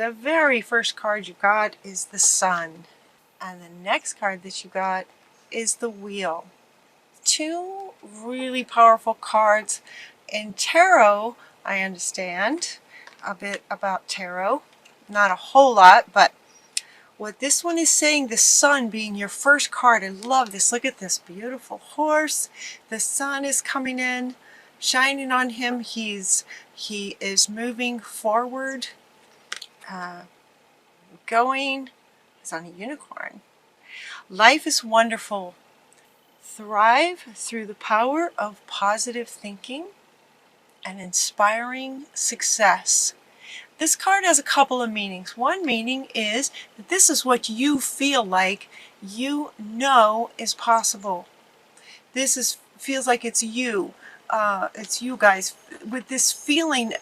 The very first card you got is the Sun. And the next card that you got is the Wheel. Two really powerful cards. In tarot, I understand a bit about tarot. Not a whole lot, but what this one is saying, the Sun being your first card. I love this. Look at this beautiful horse. The sun is coming in, shining on him. He is moving forward, going. He's on a unicorn. Life is wonderful. Thrive through the power of positive thinking and inspiring success. This card has a couple of meanings. One meaning is that this is what you feel like you know is possible. This feels like it's you. It's you guys with this feeling,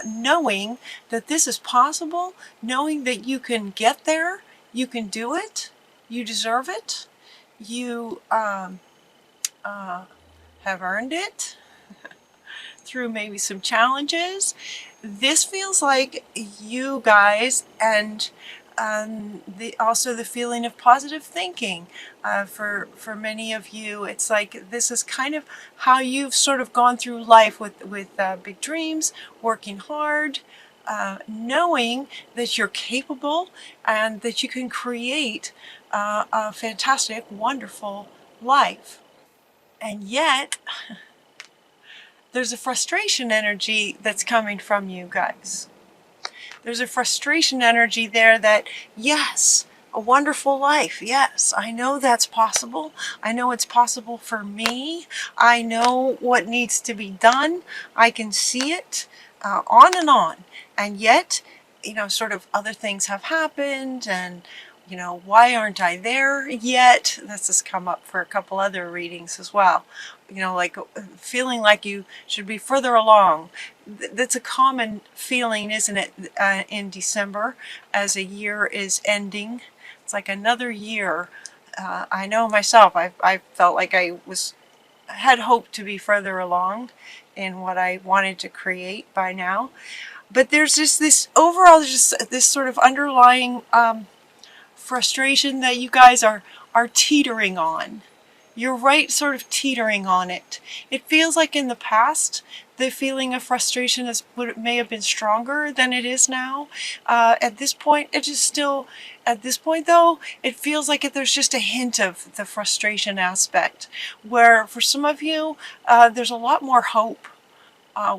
knowing that this is possible, knowing that you can get there, you can do it, you deserve it, you have earned it through maybe some challenges. This feels like you guys, and also the feeling of positive thinking. For many of you, it's like this is kind of how you've sort of gone through life with big dreams, working hard, knowing that you're capable and that you can create a fantastic, wonderful life. And yet, there's a frustration energy that's coming from you guys. There's a frustration energy there that, yes, a wonderful life. Yes, I know that's possible. I know it's possible for me. I know what needs to be done. I can see it, on and on. And yet, sort of other things have happened, and why aren't I there yet? This has come up for a couple other readings as well. Like feeling like you should be further along. That's a common feeling, isn't it, in December as a year is ending. It's like another year. I know myself, I felt like I had hoped to be further along in what I wanted to create by now. But there's just this overall, just this sort of underlying frustration that you guys are teetering on. You're right, sort of teetering on it. It feels like in the past, the feeling of frustration may have been stronger than it is now. At this point, though, it feels like there's just a hint of the frustration aspect, where for some of you, there's a lot more hope,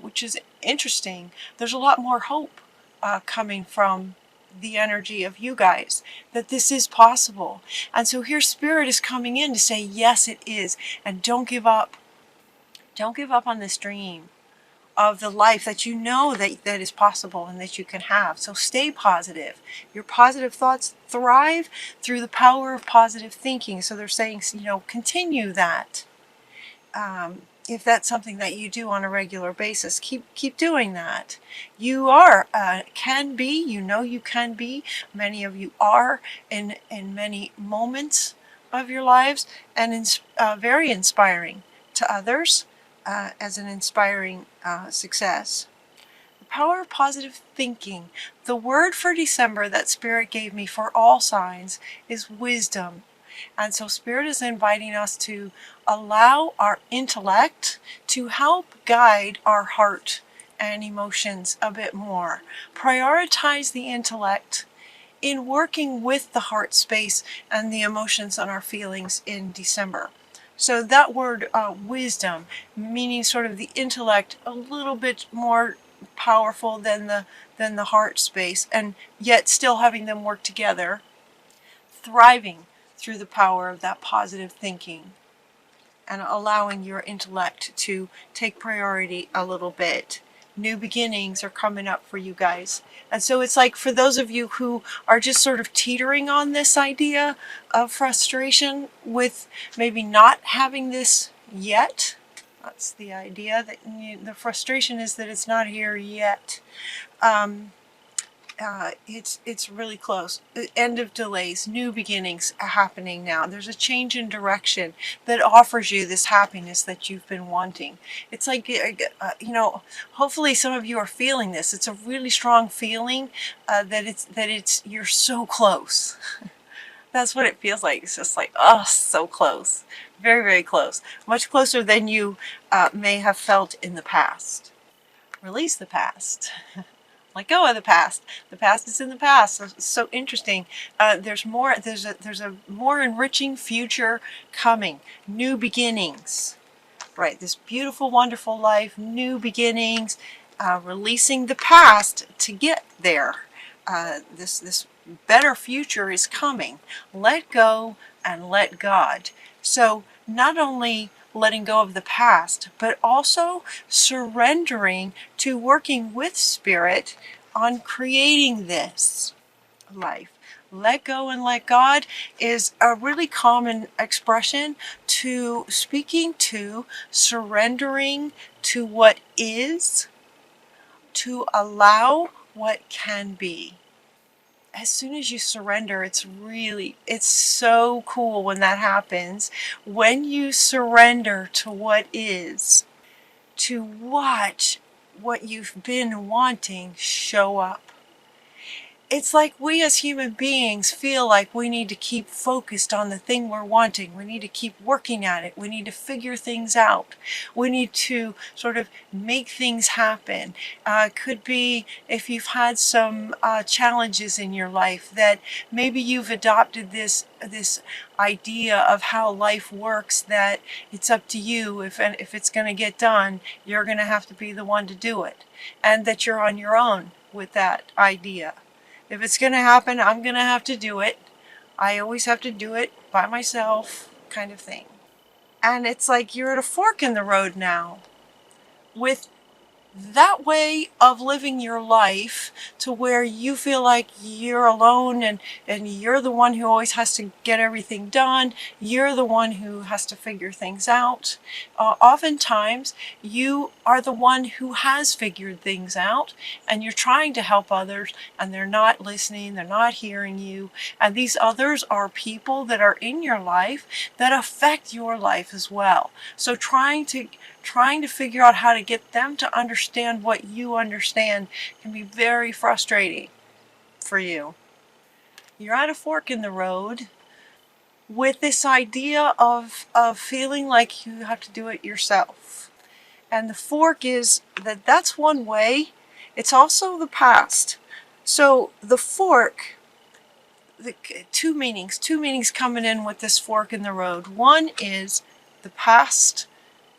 which is interesting. There's a lot more hope coming from the energy of you guys, that this is possible. And so here Spirit is coming in to say, yes, it is. And don't give up. Don't give up on this dream of the life that you know that is possible and that you can have. So stay positive. Your positive thoughts thrive through the power of positive thinking. So they're saying, continue that. If that's something that you do on a regular basis, keep doing that. You can be, you can be. Many of you are in many moments of your lives, and very inspiring to others, as an inspiring success. The power of positive thinking. The word for December that Spirit gave me for all signs is wisdom. And so Spirit is inviting us to allow our intellect to help guide our heart and emotions a bit more. Prioritize the intellect in working with the heart space and the emotions and our feelings in December. So that word, wisdom, meaning sort of the intellect a little bit more powerful than the heart space, and yet still having them work together, thriving through the power of that positive thinking and allowing your intellect to take priority a little bit. New beginnings are coming up for you guys. And so it's like, for those of you who are just sort of teetering on this idea of frustration with maybe not having this yet, that's the idea, that the frustration is that it's not here yet. It's really close. End of delays, new beginnings are happening now. There's a change in direction that offers you this happiness that you've been wanting. It's like, hopefully some of you are feeling this. It's a really strong feeling that you're so close. That's what it feels like. It's just like, oh, so close. Very, very close. Much closer than you may have felt in the past. Release the past. Let go of the past. The past is in the past. It's so interesting. There's more. There's a more enriching future coming. New beginnings. Right. This beautiful, wonderful life. New beginnings. Releasing the past to get there. This better future is coming. Let go and let God. So not only letting go of the past, but also surrendering to working with Spirit on creating this life. Let go and let God is a really common expression to speaking to surrendering to what is, to allow what can be. As soon as you surrender, it's so cool when that happens. When you surrender to what is, to watch what you've been wanting show up. It's like we as human beings feel like we need to keep focused on the thing we're wanting. We need to keep working at it. We need to figure things out. We need to sort of make things happen. Could be if you've had some challenges in your life that maybe you've adopted this idea of how life works, that it's up to you. If it's going to get done, you're going to have to be the one to do it. And that you're on your own with that idea. If it's going to happen, I'm going to have to do it. I always have to do it by myself, kind of thing. And it's like you're at a fork in the road now with that way of living your life to where you feel like you're alone and you're the one who always has to get everything done. You're the one who has to figure things out. Oftentimes, you are the one who has figured things out and you're trying to help others and they're not listening, they're not hearing you. And these others are people that are in your life that affect your life as well. So trying to figure out how to get them to understand what you understand can be very frustrating for you. You're at a fork in the road with this idea of feeling like you have to do it yourself. And the fork is that's one way. It's also the past. So the fork, two meanings coming in with this fork in the road. One is the past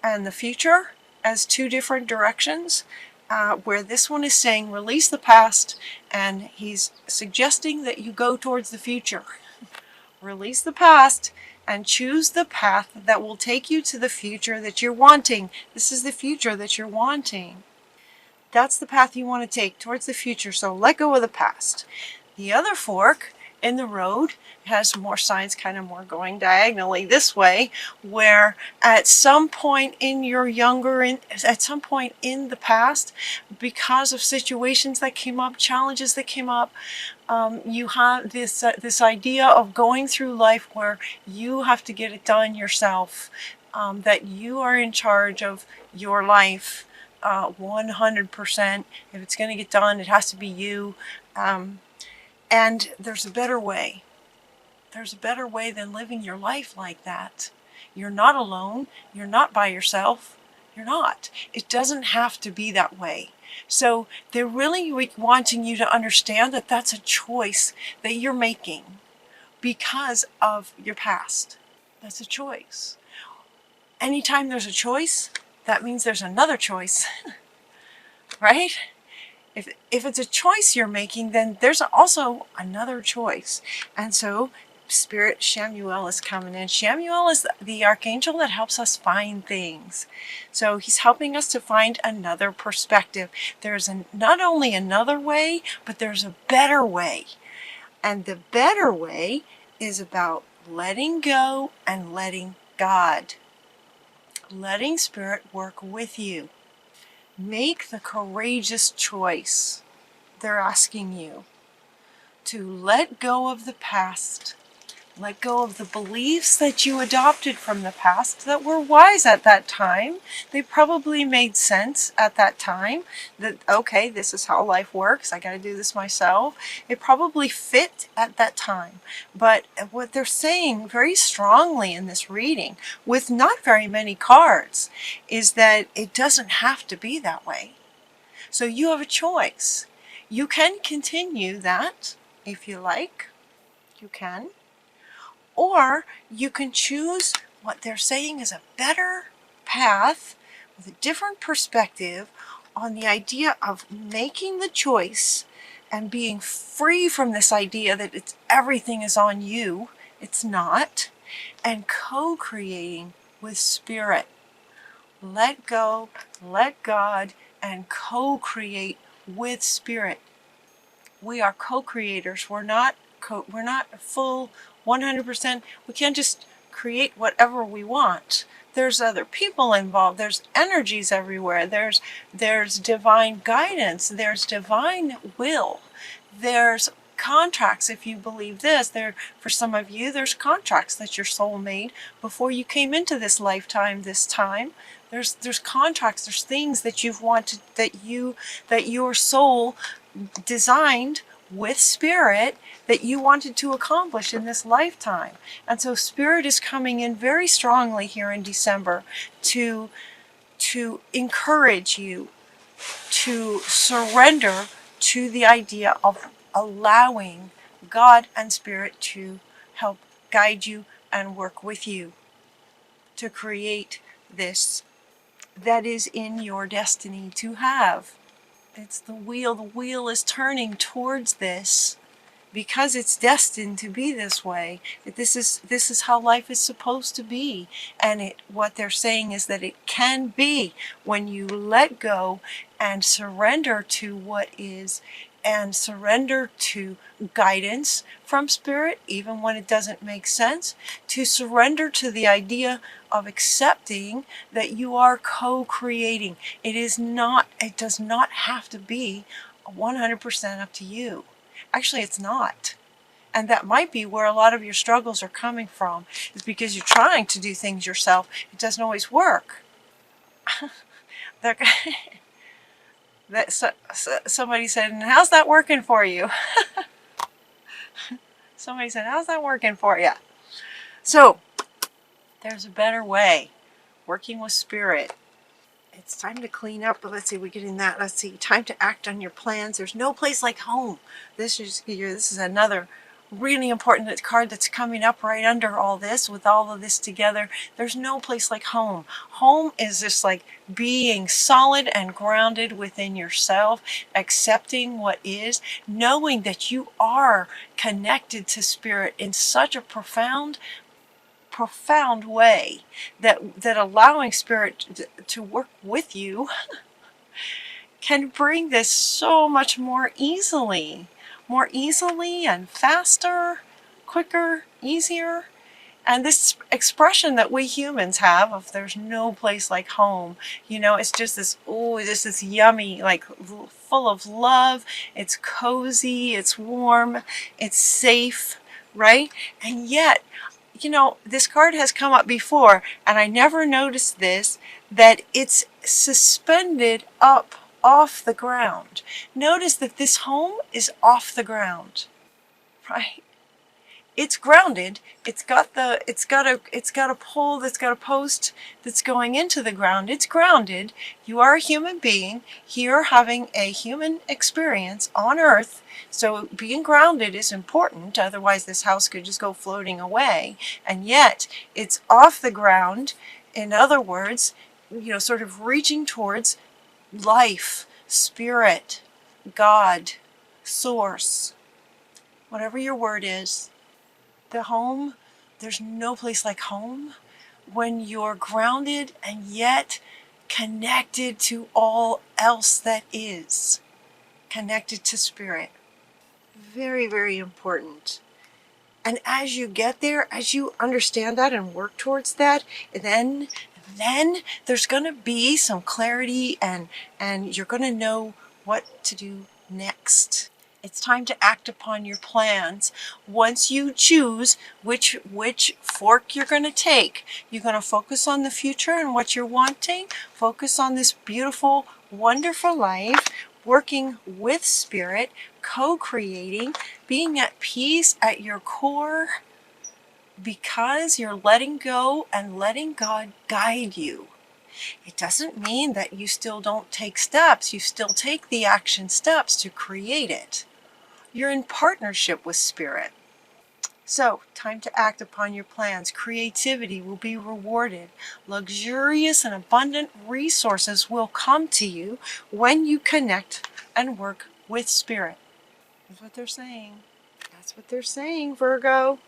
and the future as two different directions, where this one is saying release the past, and he's suggesting that you go towards the future. Release the past and choose the path that will take you to the future that you're wanting. This is the future that you're wanting. That's the path you want to take towards the future, so let go of the past. The other fork in the road has more signs kind of more going diagonally this way, where at some point in at some point in the past, because of situations that came up, challenges that came up, you have this idea of going through life where you have to get it done yourself, that you are in charge of your life 100%. If it's going to get done, it has to be you. And there's a better way. There's a better way than living your life like that. You're not alone. You're not by yourself. You're not. It doesn't have to be that way. So they're really wanting you to understand that that's a choice that you're making because of your past. That's a choice. Anytime there's a choice, that means there's another choice, right? If it's a choice you're making, then there's also another choice. And so Spirit Shamuel is coming in. Shamuel is the archangel that helps us find things. So he's helping us to find another perspective. There's not only another way, but there's a better way. And the better way is about letting go and letting God. Letting Spirit work with you. Make the courageous choice they're asking you to let go of the past. Let go of the beliefs that you adopted from the past that were wise at that time. They probably made sense at that time. That, okay, this is how life works. I got to do this myself. It probably fit at that time. But what they're saying very strongly in this reading, with not very many cards, is that it doesn't have to be that way. So you have a choice. You can continue that if you like. You can. Or you can choose what they're saying is a better path with a different perspective on the idea of making the choice and being free from this idea that everything is on you. It's not. And co-creating with Spirit. Let go, let God, and co-create with Spirit. We are co-creators. We're not full 100%. We can't just create whatever we want. There's other people involved. There's energies everywhere. There's divine guidance. There's divine will. There's contracts, if you believe this. For some of you, there's contracts that your soul made before you came into this lifetime, this time. There's contracts, there's things that you've wanted, that your soul designed with Spirit that you wanted to accomplish in this lifetime. And so Spirit is coming in very strongly here in December to encourage you to surrender to the idea of allowing God and Spirit to help guide you and work with you to create this that is in your destiny to have. It's the wheel. The wheel is turning towards this because it's destined to be this way. This is how life is supposed to be. And what they're saying is that it can be when you let go and surrender to what is, and surrender to guidance from Spirit, even when it doesn't make sense, to surrender to the idea of accepting that you are co-creating. It does not have to be 100% up to you. Actually, it's not. And that might be where a lot of your struggles are coming from, is because you're trying to do things yourself. It doesn't always work. Somebody said, and how's that working for you? Somebody said, how's that working for you? So, there's a better way. Working with Spirit. It's time to clean up. But let's see, we get in that. Let's see, time to act on your plans. There's no place like home. This is another really important card that's coming up right under all this, with all of this together. There's no place like home. Home is just like being solid and grounded within yourself, accepting what is, knowing that you are connected to Spirit in such a profound way that allowing Spirit to work with you can bring this so much more easily and faster, quicker, easier. And this expression that we humans have of there's no place like home, it's just this is yummy, like full of love. It's cozy, it's warm, it's safe, right? And yet, this card has come up before, and I never noticed this, that it's suspended up off the ground. Notice that this home is off the ground, right? It's grounded. It's got a pole, that's got a post that's going into the ground. It's grounded. You are a human being here having a human experience on Earth. So being grounded is important. Otherwise this house could just go floating away. And yet it's off the ground. In other words, sort of reaching towards life, Spirit, God, Source, whatever your word is. The home, there's no place like home when you're grounded and yet connected to all else that is, connected to Spirit. Very, very important. And as you get there, as you understand that and work towards that, then there's going to be some clarity, and you're going to know what to do next. It's time to act upon your plans. Once you choose which fork you're going to take, you're going to focus on the future and what you're wanting. Focus on this beautiful, wonderful life, working with spirit, co-creating, being at peace at your core, because you're letting go and letting God guide you. It doesn't mean that you still don't take steps. You still take the action steps to create it. You're in partnership with spirit. So, time to act upon your plans. Creativity will be rewarded. Luxurious and abundant resources will come to you when you connect and work with spirit. That's what they're saying. That's what they're saying, Virgo.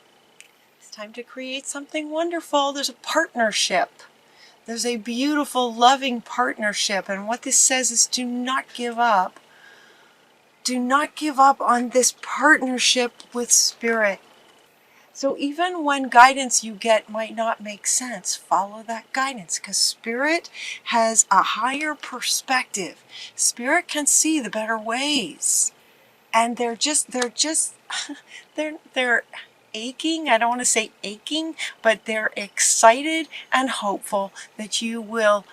It's time to create something wonderful. There's a partnership. There's a beautiful, loving partnership. And what this says is do not give up. Do not give up on this partnership with spirit. So even when guidance you get might not make sense, follow that guidance, because spirit has a higher perspective. Spirit can see the better ways. And they're they're aching. I don't want to say aching, but they're excited and hopeful that you will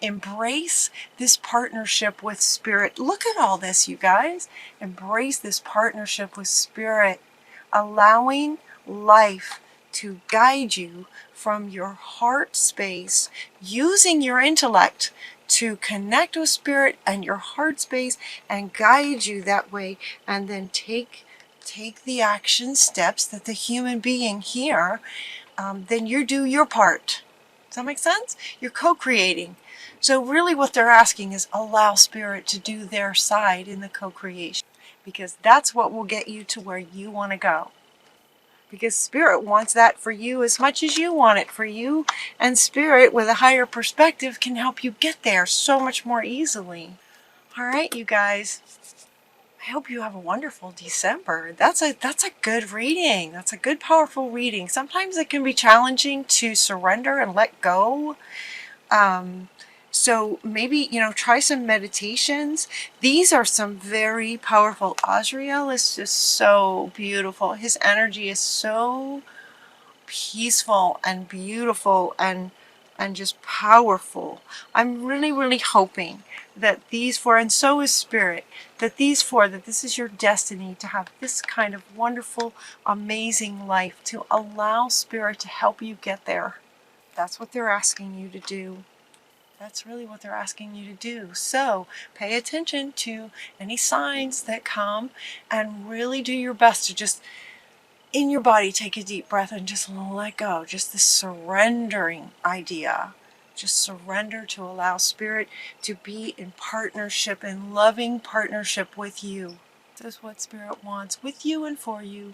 embrace this partnership with spirit. Look at all this, you guys. Embrace this partnership with spirit, allowing life to guide you from your heart space, using your intellect to connect with spirit and your heart space and guide you that way, and then take the action steps that the human being here, then you do your part. Does that make sense? You're co-creating. So really what they're asking is allow spirit to do their side in the co-creation, because that's what will get you to where you want to go. Because spirit wants that for you as much as you want it for you, and spirit with a higher perspective can help you get there so much more easily. All right, you guys. I hope you have a wonderful December. That's a good reading. That's a good, powerful reading. Sometimes it can be challenging to surrender and let go. So maybe, try some meditations. These are some very powerful. Azrael is just so beautiful. His energy is so peaceful and beautiful and just powerful. I'm really, really hoping that these four, and so is spirit, that these four, that this is your destiny to have this kind of wonderful, amazing life, to allow spirit to help you get there. That's what they're asking you to do. That's really what they're asking you to do. So pay attention to any signs that come and really do your best to just, in your body, take a deep breath and just let go. Just this surrendering idea. Just surrender to allow spirit to be in partnership, in loving partnership with you. This is what spirit wants, with you and for you.